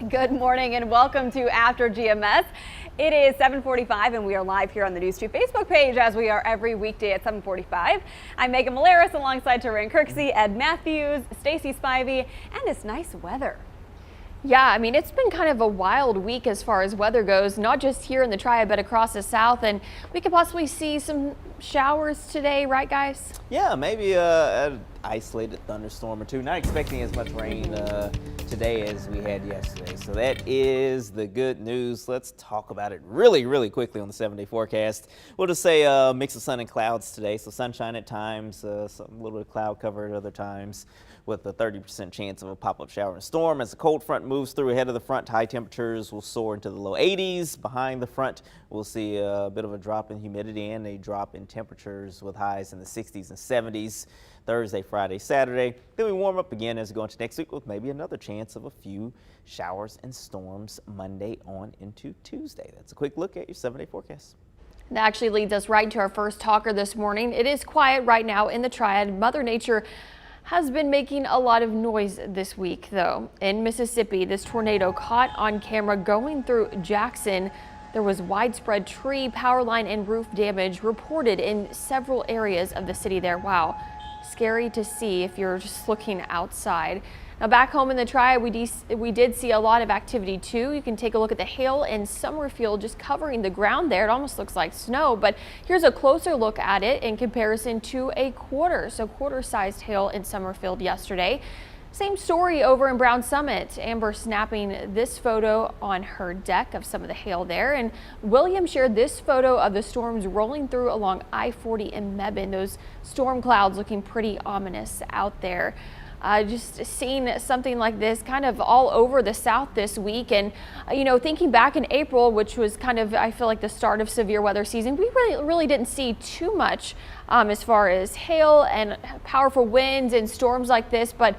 Good morning and welcome to After GMS. It is 7:45 and we are live here on the News 2 Facebook page as we are every weekday at 7:45. I'm Megan Malaris alongside Taryn Kirksey, Ed Matthews, Stacy Spivey, and it's nice weather. Yeah, I mean, it's been kind of a wild week as far as weather goes, not just here in the Triad, but across the South. And we could possibly see some showers today, right, guys? Yeah, maybe an isolated thunderstorm or two. Not expecting as much rain today as we had yesterday. So that is the good news. Let's talk about it really quickly on the 7-day forecast. We'll just say a mix of sun and clouds today. So sunshine at times, a little bit of cloud cover at other times, with a 30% chance of a pop-up shower and storm. As the cold front moves through ahead of the front, high temperatures will soar into the low 80s. Behind the front, we'll see a bit of a drop in humidity and a drop in temperatures with highs in the 60s and 70s. Thursday, Friday, Saturday. Then we warm up again as we go into next week with maybe another chance of a few showers and storms Monday on into Tuesday. That's a quick look at your 7-day forecast. That actually leads us right to our first talker this morning. It is quiet right now in the Triad. Mother Nature has been making a lot of noise this week, though. In Mississippi, this tornado caught on camera going through Jackson. There was widespread tree, power line, and roof damage reported in several areas of the city there. Wow, scary to see if you're just looking outside. Now back home in the Triad, we did see a lot of activity too. You can take a look at the hail in Summerfield just covering the ground there. It almost looks like snow, but here's a closer look at it in comparison to a quarter-sized hail in Summerfield yesterday. Same story over in Brown Summit. Amber snapping this photo on her deck of some of the hail there, and William shared this photo of the storms rolling through along I-40 in Mebane. Those storm clouds looking pretty ominous out there. Just seeing something like this kind of all over the South this week. And, you know, thinking back in April, which was kind of, I feel like, the start of severe weather season, we really didn't see too much as far as hail and powerful winds and storms like this. But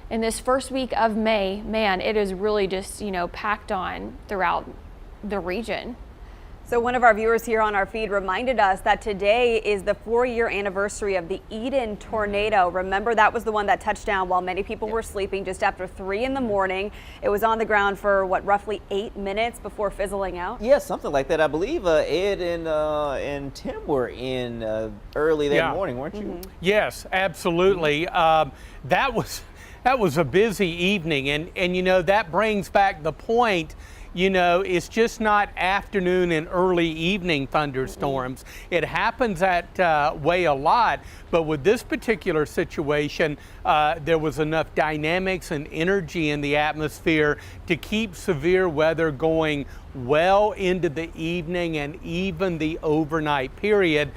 in this first week of May, man, it is really just, you know, packed on throughout the region. So one of our viewers here on our feed reminded us that today is the 4-year anniversary of the Eden tornado. Remember, that was the one that touched down while many people were sleeping just after 3 in the morning. It was on the ground for what, roughly 8 minutes before fizzling out? Yeah, something like that. I believe Ed and Tim were in early that morning, weren't you? Mm-hmm. Yes, absolutely. That was a busy evening, and you know, that brings back the point. You know, it's just not afternoon and early evening thunderstorms. It happens that way a lot, but with this particular situation, there was enough dynamics and energy in the atmosphere to keep severe weather going well into the evening and even the overnight period.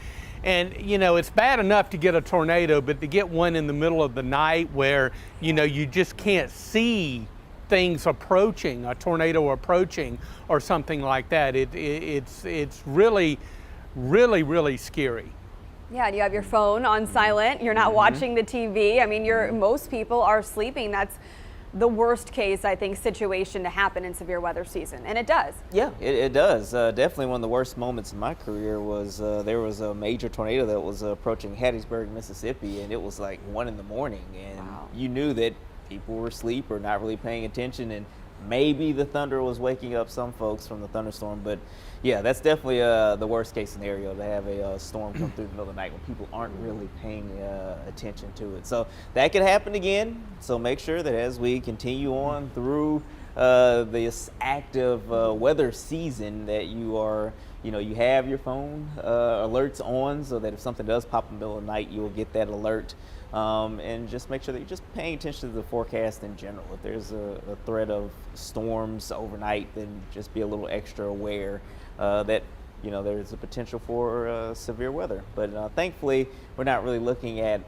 And, you know, it's bad enough to get a tornado, but to get one in the middle of the night where, you know, you just can't see things approaching, a tornado approaching or something like that, it's really scary. Yeah, and you have your phone on silent. You're not watching the TV. I mean, most people are sleeping. That's the worst case, I think, situation to happen in severe weather season, and it does. Yeah, it does. Definitely one of the worst moments in my career was there was a major tornado that was approaching Hattiesburg, Mississippi, and it was like 1 in the morning, and you knew that people were asleep or not really paying attention, and maybe the thunder was waking up some folks from the thunderstorm. But yeah, that's definitely the worst case scenario, to have a storm come through the middle of the night when people aren't really paying attention to it. So that could happen again. So make sure that as we continue on through this active weather season, that you are, you know, you have your phone alerts on, so that if something does pop in the middle of the night, you'll get that alert. And just make sure that you're just paying attention to the forecast in general. If there's a threat of storms overnight, then just be a little extra aware that, you know, there's a potential for severe weather. But thankfully, we're not really looking at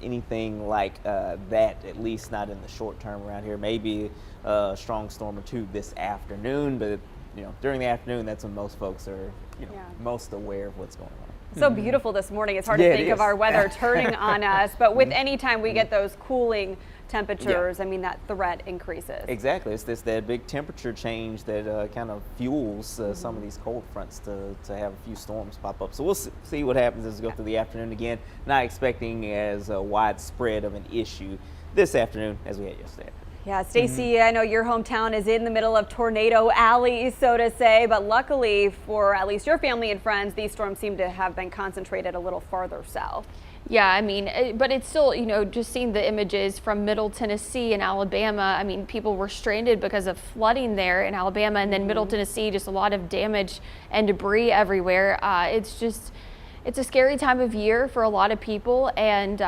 anything like that, at least not in the short term around here. Maybe a strong storm or two this afternoon, but you know, during the afternoon, that's when most folks are, you know, most aware of what's going on. So beautiful this morning. It's hard to think of our weather turning on us, but with any time we get those cooling temperatures, I mean, that threat increases. Exactly. It's that big temperature change that kind of fuels some of these cold fronts to have a few storms pop up. So we'll see what happens as we go through the afternoon. Again, not expecting as widespread of an issue this afternoon as we had yesterday. Yeah, Stacy, I know your hometown is in the middle of tornado alley, so to say, but luckily for at least your family and friends, these storms seem to have been concentrated a little farther south. Yeah, I mean, but it's still, just seeing the images from Middle Tennessee and Alabama. I mean, people were stranded because of flooding there in Alabama, and then Middle Tennessee, just a lot of damage and debris everywhere. It's a scary time of year for a lot of people, and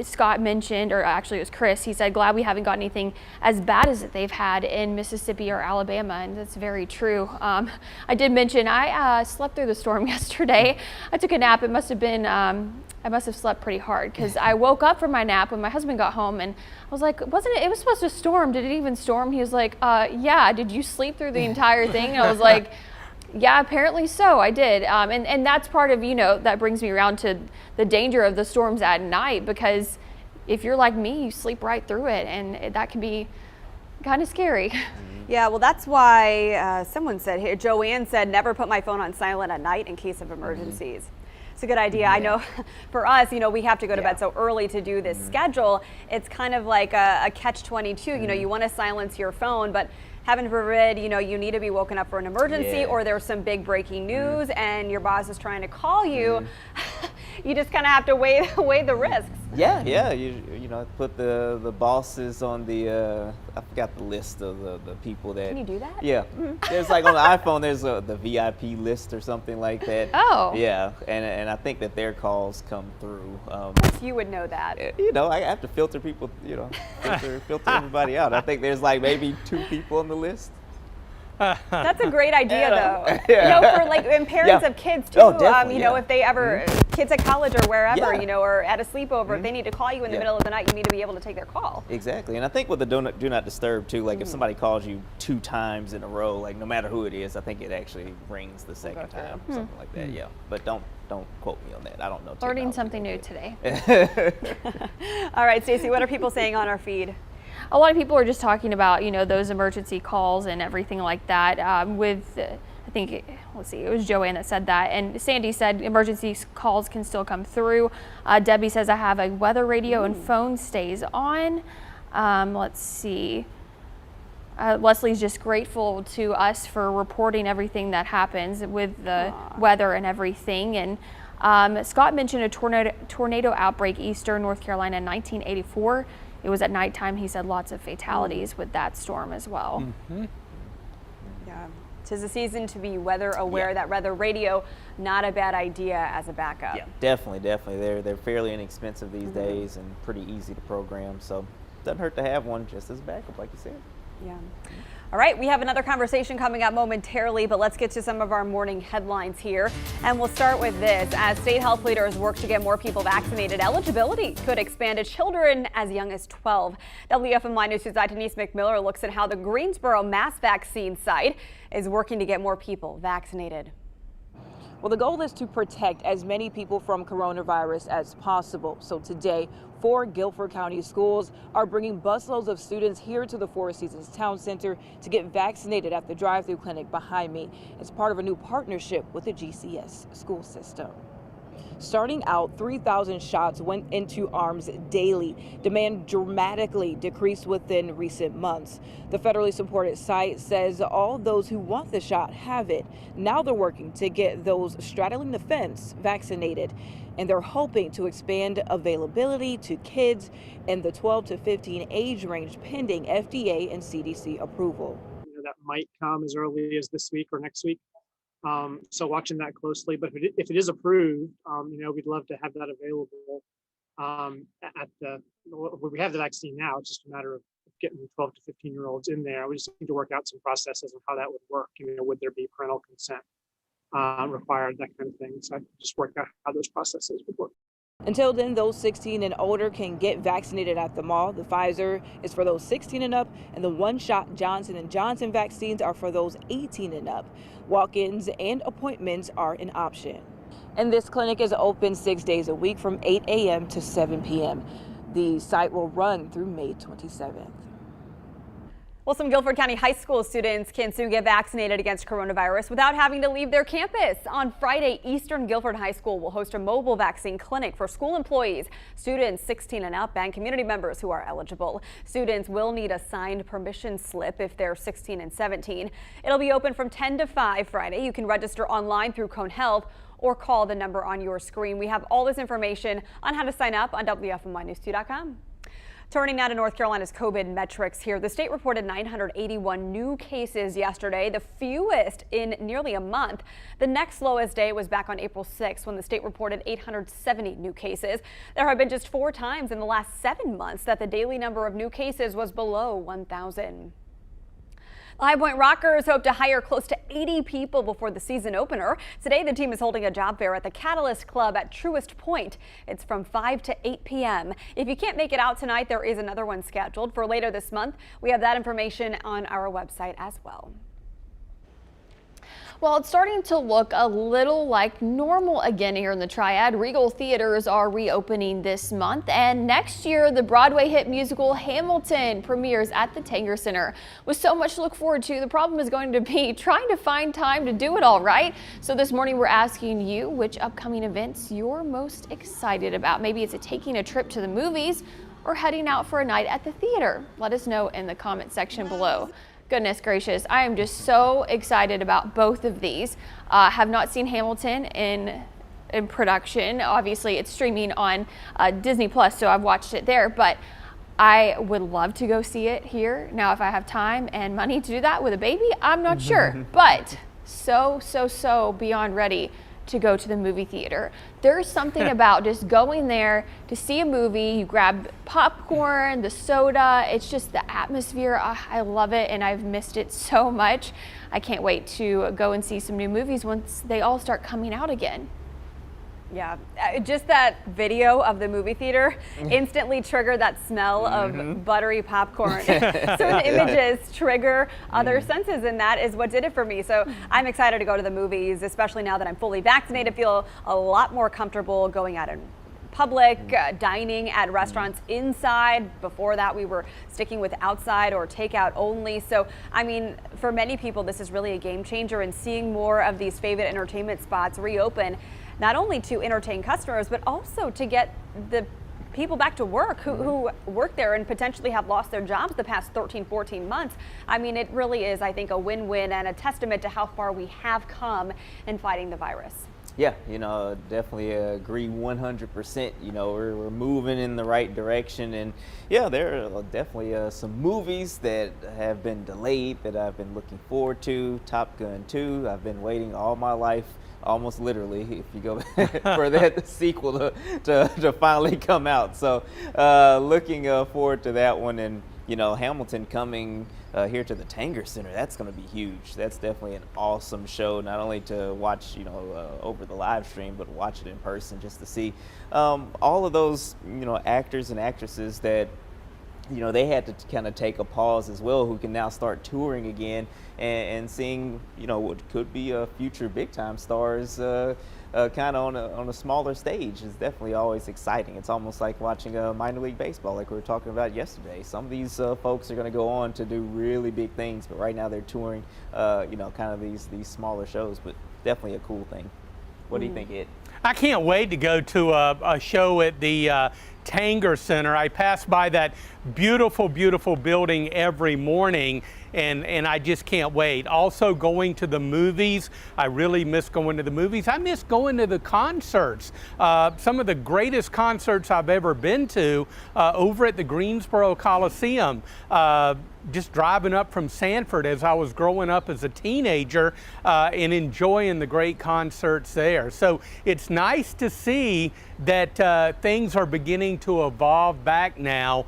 Scott mentioned, or actually it was Chris, he said, glad we haven't got anything as bad as they've had in Mississippi or Alabama, and that's very true. I did mention I slept through the storm yesterday. I took a nap. It must have been, I must have slept pretty hard because I woke up from my nap when my husband got home, and I was like, wasn't it, it was supposed to storm. Did it even storm? He was like, yeah, did you sleep through the entire thing? And I was like, yeah, apparently so. I did. And that's part of, that brings me around to the danger of the storms at night, because if you're like me, you sleep right through it, and that can be kind of scary. Yeah, well, that's why someone said here, Joanne said, never put my phone on silent at night in case of emergencies. It's a good idea. I know for us, we have to go to bed so early to do this schedule. It's kind of like a catch-22. You want to silence your phone, but heaven forbid, you need to be woken up for an emergency, or there's some big breaking news and your boss is trying to call you. You just kind of have to weigh the risks. Yeah. You put the bosses on the I forgot the list of the people that. Can you do that? Yeah. There's like on the iPhone, there's the VIP list or something like that. Oh. Yeah, and I think that their calls come through. You would know that. I have to filter people. Filter everybody out. I think there's like maybe 2 people on the list. That's a great idea, though. Yeah. For and parents of kids too. Oh, definitely, if they ever kids at college or wherever, or at a sleepover, if they need to call you in the middle of the night, you need to be able to take their call. Exactly, and I think with the do not disturb too, like if somebody calls you 2 times in a row, like no matter who it is, I think it actually rings the second time, something like that. Yeah, but don't quote me on that. I don't know. Learning something new today. All right, Stacey, what are people saying on our feed? A lot of people are just talking about, those emergency calls and everything like that. I think, let's see, it was Joanne that said that. And Sandy said emergency calls can still come through. Debbie says I have a weather radio and phone stays on. Let's see. Leslie's just grateful to us for reporting everything that happens with the weather and everything. And Scott mentioned a tornado outbreak eastern North Carolina in 1984. It was at nighttime. He said lots of fatalities with that storm as well. Yeah, 'tis the season to be weather aware. That weather radio, not a bad idea as a backup. Yeah, definitely. They're fairly inexpensive these days and pretty easy to program. So doesn't hurt to have one just as a backup, like you said. Yeah. All right, we have another conversation coming up momentarily, but let's get to some of our morning headlines here. And we'll start with this. As state health leaders work to get more people vaccinated, eligibility could expand to children as young as 12. WFMY News' Denise McMiller looks at how the Greensboro mass vaccine site is working to get more people vaccinated. Well, the goal is to protect as many people from coronavirus as possible. So today, 4 Guilford County schools are bringing busloads of students here to the Four Seasons Town Center to get vaccinated at the drive-through clinic behind me. It's part of a new partnership with the GCS school system. Starting out, 3,000 shots went into arms daily. Demand dramatically decreased within recent months. The federally supported site says all those who want the shot have it. Now they're working to get those straddling the fence vaccinated, and they're hoping to expand availability to kids in the 12 to 15 age range pending FDA and CDC approval. That might come as early as this week or next week. So watching that closely, but if it is approved, we'd love to have that available we have the vaccine now. It's just a matter of getting 12 to 15-year-olds in there. We just need to work out some processes on how that would work. Would there be parental consent required, that kind of thing. So I just work out how those processes would work. Until then, those 16 and older can get vaccinated at the mall. The Pfizer is for those 16 and up, and the one-shot Johnson & Johnson vaccines are for those 18 and up. Walk-ins and appointments are an option. And this clinic is open 6 days a week from 8 a.m. to 7 p.m. The site will run through May 27th. Well, some Guilford County high school students can soon get vaccinated against coronavirus without having to leave their campus. On Friday, Eastern Guilford High School will host a mobile vaccine clinic for school employees, students 16 and up, and community members who are eligible. Students will need a signed permission slip if they're 16 and 17. It'll be open from 10 to 5 Friday. You can register online through Cone Health or call the number on your screen. We have all this information on how to sign up on WFMYnews2.com. Turning now to North Carolina's COVID metrics here. The state reported 981 new cases yesterday, the fewest in nearly a month. The next lowest day was back on April 6th when the state reported 870 new cases. There have been just 4 times in the last 7 months that the daily number of new cases was below 1,000. The High Point Rockers hope to hire close to 80 people before the season opener. Today, the team is holding a job fair at the Catalyst Club at Truist Point. It's from 5 to 8 p.m. If you can't make it out tonight, there is another one scheduled for later this month. We have that information on our website as well. Well, it's starting to look a little like normal again here in the Triad. Regal theaters are reopening this month, and next year the Broadway hit musical Hamilton premieres at the Tanger Center. With so much to look forward to, the problem is going to be trying to find time to do it all, right? So this morning we're asking you which upcoming events you're most excited about. Maybe it's taking a trip to the movies or heading out for a night at the theater. Let us know in the comment section below. Goodness gracious, I am just so excited about both of these. Have not seen Hamilton in production. Obviously, it's streaming on Disney Plus, so I've watched it there, but I would love to go see it here. Now, if I have time and money to do that with a baby, I'm not sure, but so beyond ready to go to the movie theater. There's something about just going there to see a movie. You grab popcorn, the soda. It's just the atmosphere. I love it, and I've missed it so much. I can't wait to go and see some new movies once they all start coming out again. Yeah, just that video of the movie theater instantly triggered that smell of buttery popcorn. Certain images trigger other senses, and that is what did it for me. So I'm excited to go to the movies, especially now that I'm fully vaccinated. Feel a lot more comfortable going out in public, dining at restaurants inside. Before that, we were sticking with outside or takeout only. So, I mean, for many people, this is really a game changer, and seeing more of these favorite entertainment spots reopen, not only to entertain customers, but also to get the people back to work who work there and potentially have lost their jobs the past 13, 14 months. I mean, it really is, I think, a win-win and a testament to how far we have come in fighting the virus. Yeah, definitely agree 100%. We're moving in the right direction, and yeah, there are definitely some movies that have been delayed that I've been looking forward to. Top Gun 2, I've been waiting all my life, almost literally, if you go for that sequel to finally come out. So looking forward to that one, and Hamilton coming here to the Tanger Center, that's going to be huge. That's definitely an awesome show, not only to watch over the live stream, but watch it in person just to see all of those actors and actresses that they had to kind of take a pause as well, who can now start touring again and seeing what could be future big time stars kind of on a smaller stage is definitely always exciting. It's almost like watching minor league baseball, like we were talking about yesterday. Some of these folks are going to go on to do really big things, but right now they're touring kind of these smaller shows, but definitely a cool thing. What do you think, Ed? I can't wait to go to a show at the Tanger Center. I pass by that beautiful building every morning, and I just can't wait. Also, going to the movies. I really miss going to the movies. I miss going to the concerts. Some of the greatest concerts I've ever been to over at the Greensboro Coliseum. Just driving up from Sanford as I was growing up as a teenager and enjoying the great concerts there. So it's nice to see that things are beginning to evolve back now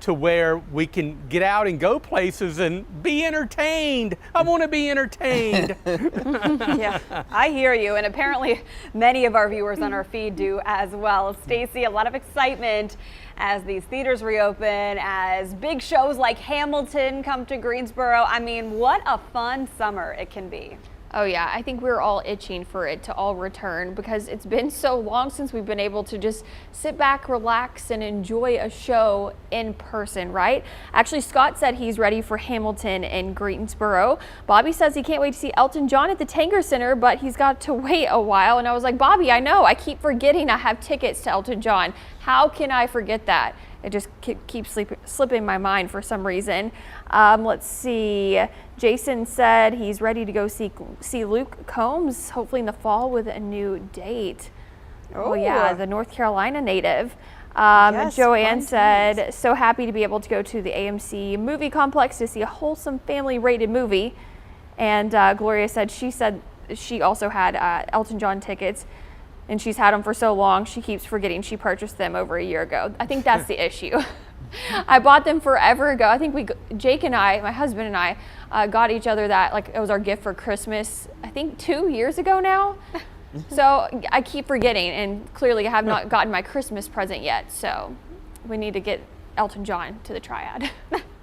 to where we can get out and go places and be entertained. I want to be entertained. Yeah, I hear you, and apparently many of our viewers on our feed do as well. Stacy, a lot of excitement as these theaters reopen, as big shows like Hamilton come to Greensboro. I mean, what a fun summer it can be. Oh yeah, I think we're all itching for it to all return because it's been so long since we've been able to just sit back, relax, and enjoy a show in person, right? Actually, Scott said he's ready for Hamilton in Greensboro. Bobby says he can't wait to see Elton John at the Tanger Center, but he's got to wait a while. And I was like, Bobby, I know, I keep forgetting I have tickets to Elton John. How can I forget that? It just keeps slipping my mind for some reason. Let's see. Jason said he's ready to go see Luke Combs, hopefully in the fall with a new date. Oh yeah, the North Carolina native. Yes, Joanne fun said, times. so happy to be able to go to the AMC movie complex to see a wholesome family rated movie. And Gloria said she also had Elton John tickets. And she's had them for so long, she keeps forgetting she purchased them over a year ago. I think that's the issue. I bought them forever ago. I think Jake and I, my husband and I, got each other that, like, it was our gift for Christmas, I think 2 years ago now. So I keep forgetting, and clearly I have not gotten my Christmas present yet. So we need to get Elton John to the Triad.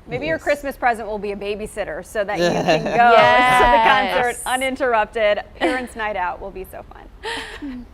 Maybe your Christmas present will be a babysitter so that you can go to the concert uninterrupted. Parents' night out will be so fun.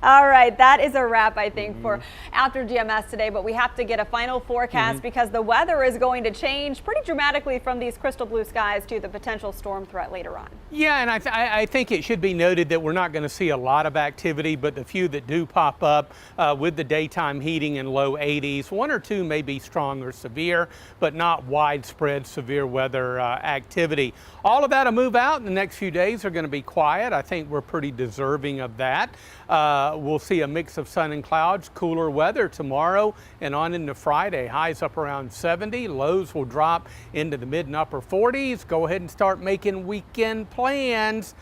All right, that is a wrap, I think, for After GMS today, but we have to get a final forecast because the weather is going to change pretty dramatically from these crystal blue skies to the potential storm threat later on. Yeah, and I think it should be noted that we're not going to see a lot of activity, but the few that do pop up with the daytime heating in low 80s, 1 or 2 may be strong or severe, but not widespread severe weather activity. All of that will move out. The next few days are going to be quiet. I think we're pretty deserving of that. We'll see a mix of sun and clouds, cooler weather tomorrow and on into Friday. Highs up around 70, lows will drop into the mid and upper 40s. Go ahead and start making weekend plans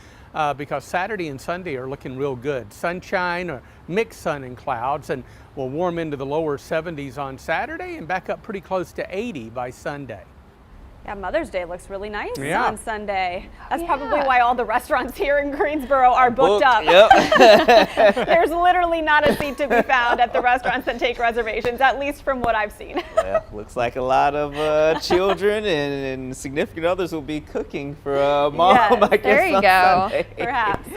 because Saturday and Sunday are looking real good. Sunshine or mixed sun and clouds, and we'll warm into the lower 70s on Saturday and back up pretty close to 80 by Sunday. Yeah, Mother's Day looks really nice Yeah. on Sunday. That's probably why all the restaurants here in Greensboro are booked up. Yep. There's literally not a seat to be found at the restaurants that take reservations, at least from what I've seen. Well, looks like a lot of children and significant others will be cooking for mom, Yes, I guess, there you on go. Sunday. Perhaps.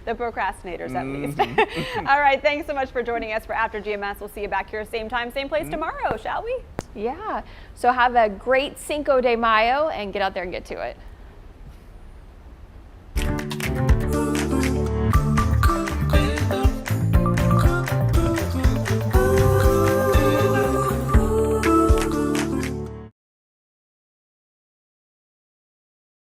The procrastinators, at least. All right, thanks so much for joining us for After GMS. We'll see you back here same time, same place tomorrow, shall we? Yeah. So have a great Cinco de Mayo and get out there and get to it.